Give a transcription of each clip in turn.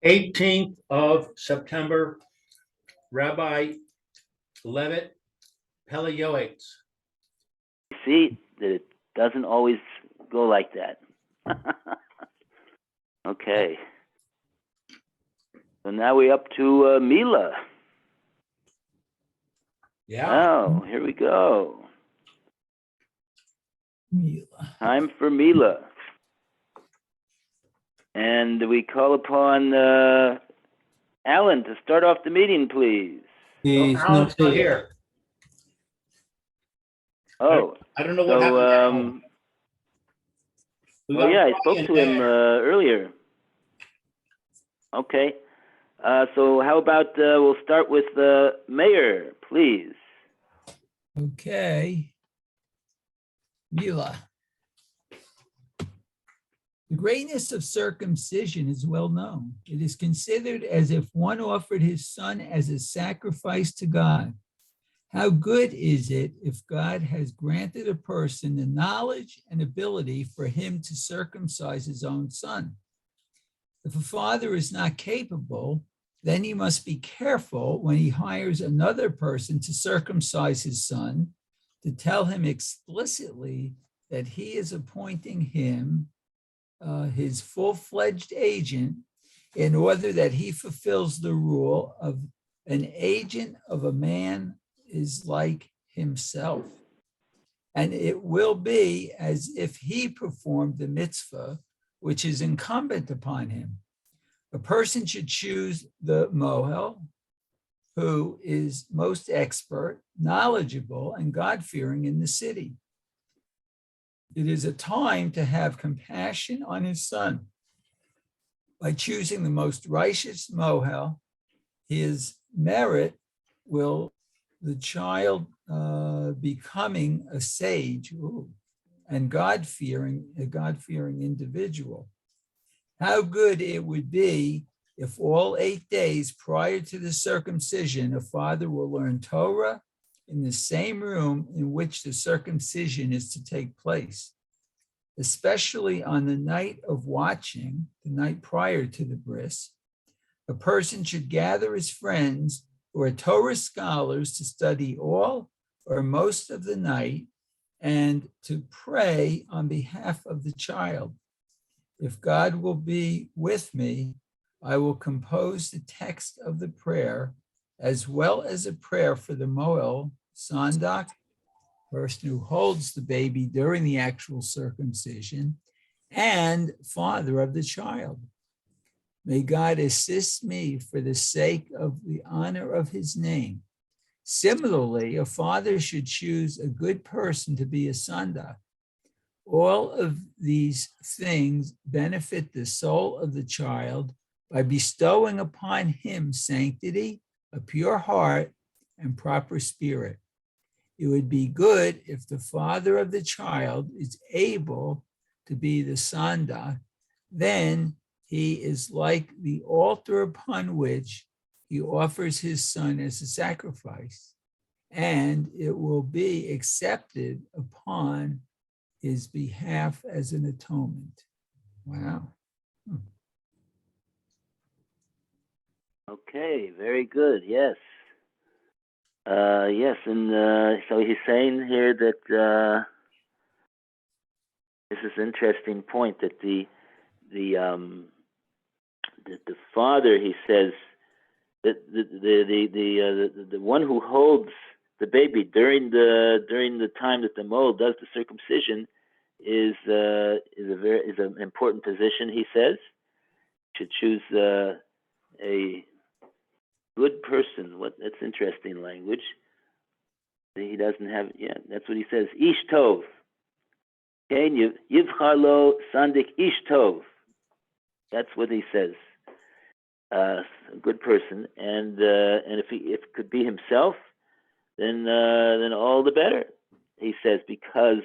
18th of September, Rabbi Levitt, Pele Yoetz. See that it doesn't always go like that. Okay. So now we're up to Mila. Yeah. Oh, here we go. Mila. Time for Mila. And we call upon Alan to start off the meeting, please. So Alan's not here. Oh, I don't know what happened to Alan. Oh yeah, I spoke to him earlier. Okay. So how about we'll start with Mayor, please. Okay. Mila. The greatness of circumcision is well known. It is considered as if one offered his son as a sacrifice to God. How good is it if God has granted a person the knowledge and ability for him to circumcise his own son? If a father is not capable, then he must be careful when he hires another person to circumcise his son, to tell him explicitly that he is appointing him his full-fledged agent in order that he fulfills the rule of an agent of a man is like himself. And it will be as if he performed the mitzvah, which is incumbent upon him. A person should choose the mohel, who is most expert, knowledgeable, and God-fearing in the city. It is a time to have compassion on his son. By choosing the most righteous mohel, his merit will the child becoming a sage and a God-fearing individual. How good it would be if all 8 days prior to the circumcision, a father will learn Torah in the same room in which the circumcision is to take place, especially on the night of watching, the night prior to the bris. A person should gather his friends who are Torah scholars to study all or most of the night and to pray on behalf of the child. If God will be with me, I will compose the text of the prayer as well as a prayer for the Moel, Sandak, person who holds the baby during the actual circumcision, and father of the child. May God assist me for the sake of the honor of his name. Similarly, a father should choose a good person to be a sandak. All of these things benefit the soul of the child by bestowing upon him sanctity, a pure heart, and proper spirit. It would be good if the father of the child is able to be the sandak, then he is like the altar upon which he offers his son as a sacrifice, and it will be accepted upon his behalf as an atonement. Wow. Okay, very good. Yes. Yes, and so he's saying here that this is an interesting point that the father, he says, that the one who holds the baby during the time that the mole does the circumcision is an important position. He says should choose a good person. That's interesting language. He doesn't have. Yeah, that's what he says. Ish tov. Okay, yivchar lo sandik ish tov. That's what he says. A good person, and if it could be himself, then all the better. He says because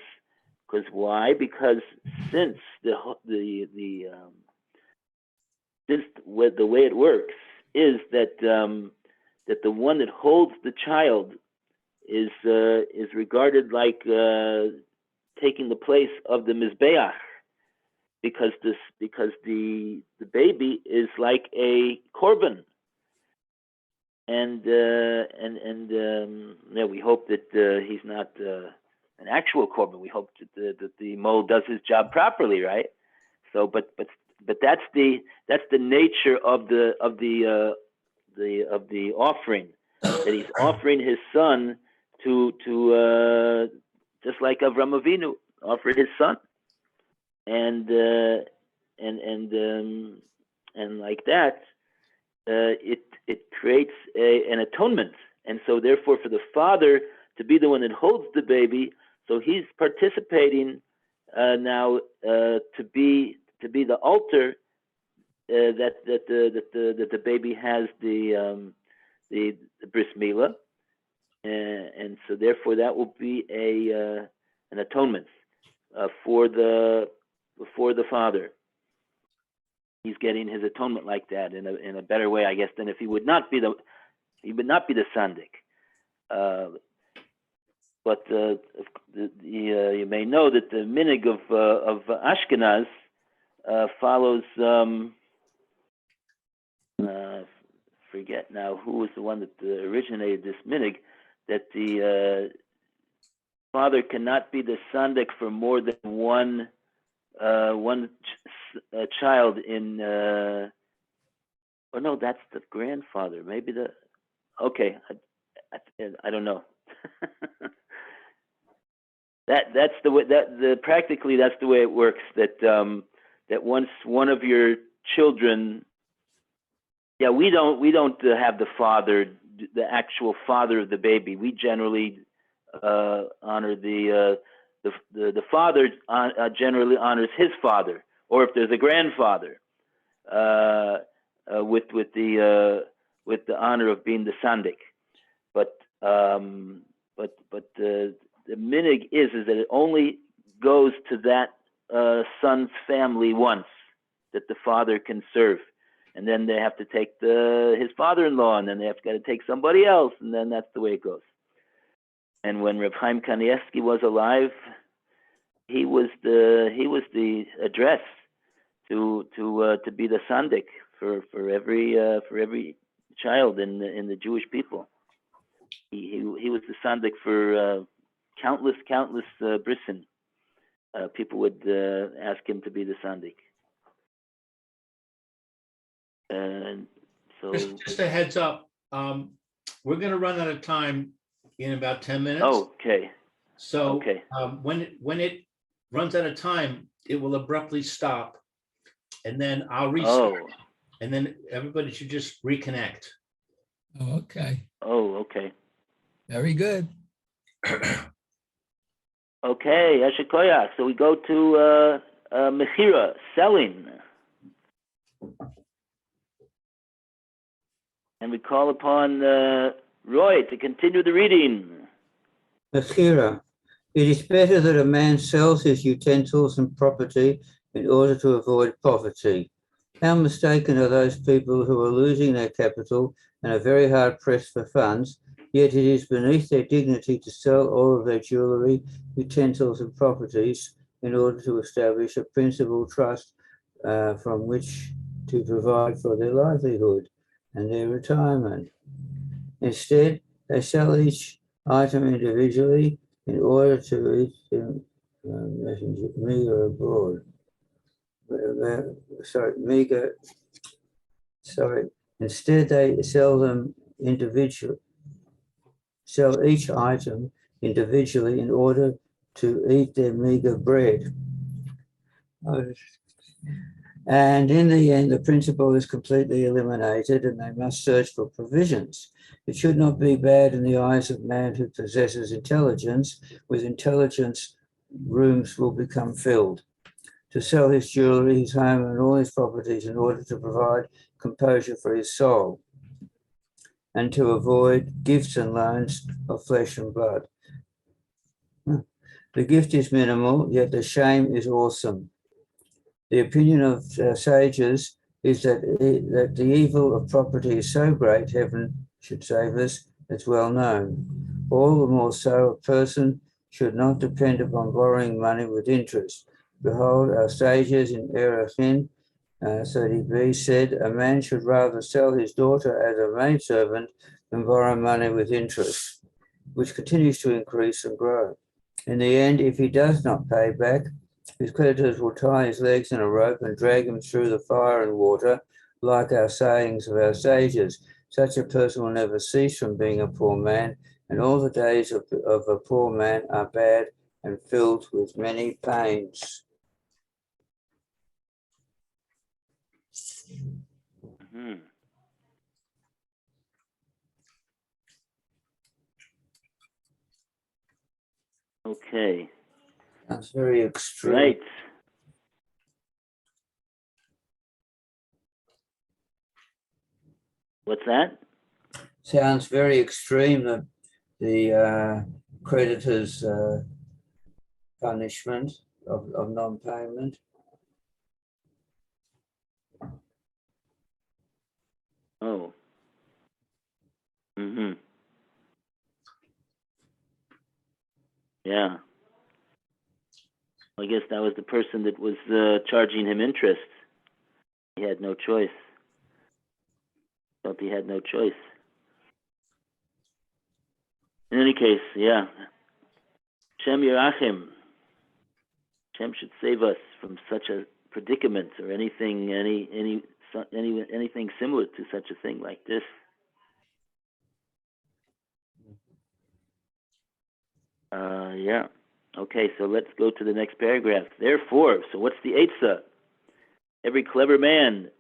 why? Because since the way it works is that that the one that holds the child is regarded like taking the place of the mizbeach, the baby is like a korban, and we hope that he's not an actual korban. We hope that the mole does his job properly, right? So, but that's the nature of the offering, that he's offering his son to just like Avram Avinu offered his son, and like that, it creates an atonement, and so therefore for the father to be the one that holds the baby, so he's participating now to be the altar that the baby has the bris Mila, and so therefore that will be an atonement for the father. He's getting his atonement like that in a better way, I guess, than if he would not be the sandik. But you may know that the minig of Ashkenaz follows. Forget now who was the one that originated this minig, that the father cannot be the sandik for more than one child in. Or no, that's the grandfather. Maybe okay, I don't know. That's the way practically that's the way it works. That once one of your children, we don't have the father, the actual father of the baby. We generally honor the father. Generally honors his father, or if there's a grandfather, with the honor of being the sandik. But the minig is that it only goes to that son's family once, that the father can serve, and then they have to take his father-in-law, and then they have to take somebody else, and then that's the way it goes. And when Reb Chaim Kanievsky was alive, he was the address to be the sandik for every child in the Jewish people. He was the sandik for countless brisin. People would ask him to be the sandik. And so, just a heads up, we're going to run out of time in about 10 minutes. Okay. So okay. When it runs out of time, it will abruptly stop, and then I'll restart, and then everybody should just reconnect. Okay. Okay. Very good. Okay, Yashikoya. So we go to Mechira, selling. And we call upon Roy to continue the reading. Mechira. It is better that a man sells his utensils and property in order to avoid poverty. How mistaken are those people who are losing their capital and are very hard pressed for funds, yet it is beneath their dignity to sell all of their jewellery, utensils and properties in order to establish a principal trust from which to provide for their livelihood and their retirement. Instead, they sell each item individually in order to eat them meager abroad. Instead, they sell them individually. Sell each item individually in order to eat their meager bread. And in the end, the principle is completely eliminated and they must search for provisions. It should not be bad in the eyes of man who possesses intelligence. With intelligence, rooms will become filled. To sell his jewelry, his home, and all his properties in order to provide composure for his soul, and to avoid gifts and loans of flesh and blood. The gift is minimal, yet the shame is awesome. The opinion of sages is that the evil of property is so great, heaven should save us, it's well known. All the more so, a person should not depend upon borrowing money with interest, Behold, our sages in Erechin 30b said, a man should rather sell his daughter as a maidservant than borrow money with interest, which continues to increase and grow. In the end, if he does not pay back, his creditors will tie his legs in a rope and drag him through the fire and water, like our sayings of our sages. Such a person will never cease from being a poor man, and all the days of a poor man are bad and filled with many pains. Mhm. Okay. That's very extreme. Right. What's that? Sounds very extreme, the creditor's punishment of non-payment. Oh. Mm-hmm. Yeah. I guess that was the person that was charging him interest. He had no choice. Felt he had no choice. In any case, yeah. Shem Yerachim. Shem should save us from such a predicament or anything similar to such a thing like this. Yeah. Okay, so let's go to the next paragraph. Therefore, so what's the Eitzah? Every clever man.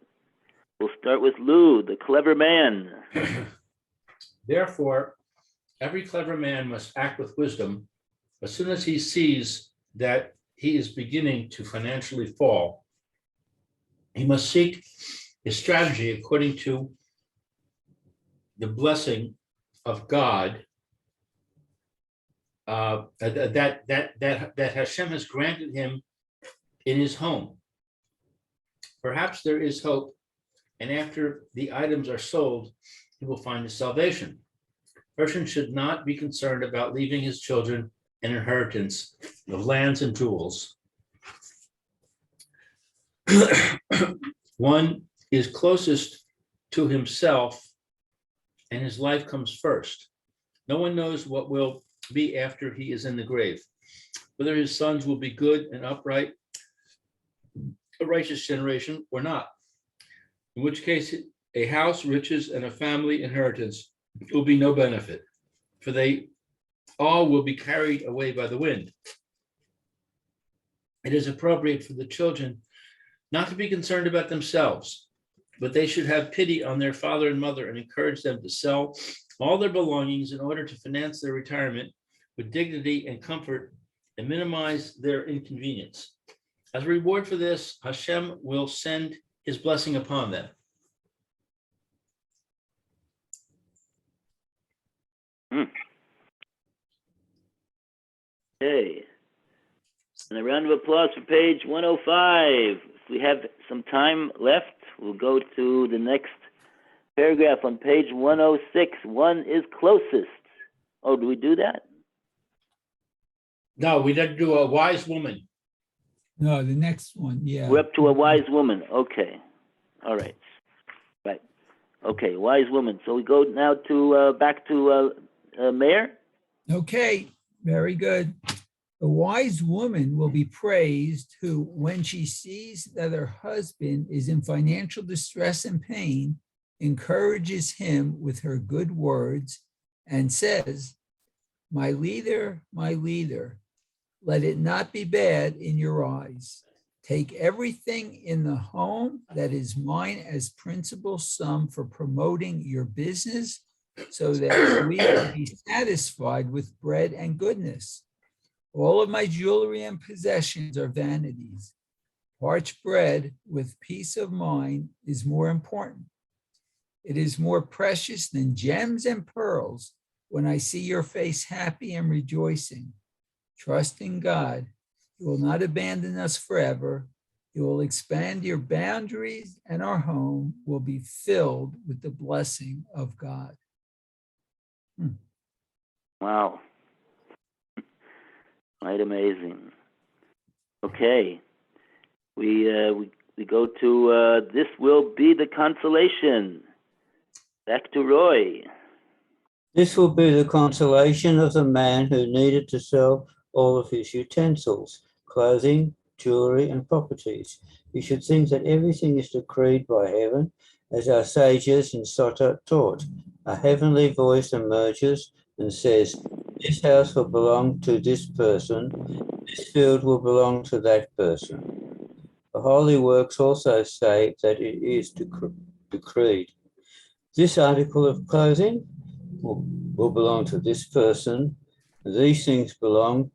We'll start with Lou, the clever man. Therefore, every clever man must act with wisdom as soon as he sees that he is beginning to financially fall. He must seek his strategy according to the blessing of God that Hashem has granted him in his home. Perhaps there is hope, and after the items are sold, he will find his salvation. A person should not be concerned about leaving his children an inheritance of lands and tools. One is closest to himself, and his life comes first. No one knows what will be after he is in the grave, whether his sons will be good and upright, a righteous generation, or not. In which case, a house, riches, and a family inheritance will be no benefit, for they all will be carried away by the wind. It is appropriate for the children not to be concerned about themselves, but they should have pity on their father and mother and encourage them to sell all their belongings in order to finance their retirement with dignity and comfort and minimize their inconvenience. As a reward for this, Hashem will send his blessing upon them. Okay. And a round of applause for page 105. If we have some time left, we'll go to the next paragraph on page 106. One is closest. Oh, do we do that? No, we didn't do a wise woman. No, the next one, yeah. We're up to a wise woman. Okay. All right. Right. Okay, wise woman. So we go now to back to Mayor. Okay, very good. A wise woman will be praised who, when she sees that her husband is in financial distress and pain, encourages him with her good words and says, my leader, let it not be bad in your eyes. Take everything in the home that is mine as principal sum for promoting your business so that we can be satisfied with bread and goodness. All of my jewelry and possessions are vanities. Parched bread with peace of mind is more important. It is more precious than gems and pearls when I see your face happy and rejoicing. Trust in God. He will not abandon us forever. He will expand your boundaries, and our home will be filled with the blessing of God. Wow. Quite amazing. Okay. we go to this will be the consolation. Back to Roy. This will be the consolation of the man who needed to sell all of his utensils, clothing, jewelry, and properties. You should think that everything is decreed by heaven, as our sages in Sota taught. A heavenly voice emerges and says, this house will belong to this person, this field will belong to that person. The holy works also say that it is decreed. This article of clothing will belong to this person. These things belong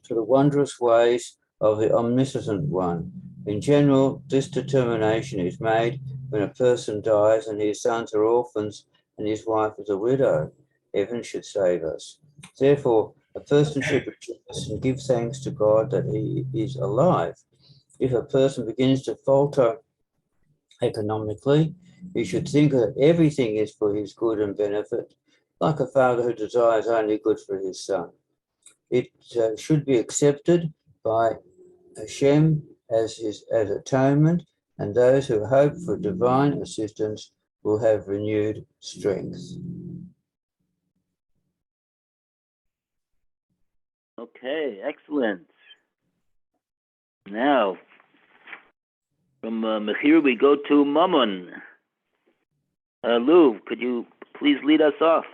to the wondrous ways of the omniscient one. In general, this determination is made when a person dies and his sons are orphans and his wife is a widow. Heaven should save us. Therefore, a person should rejoice and give thanks to God that he is alive. If a person begins to falter economically, he should think that everything is for his good and benefit, like a father who desires only good for his son. It should be accepted by Hashem as atonement, and those who hope for divine assistance will have renewed strength. Okay, excellent. Now, from Mechir, we go to Mammon. Lou, could you please lead us off?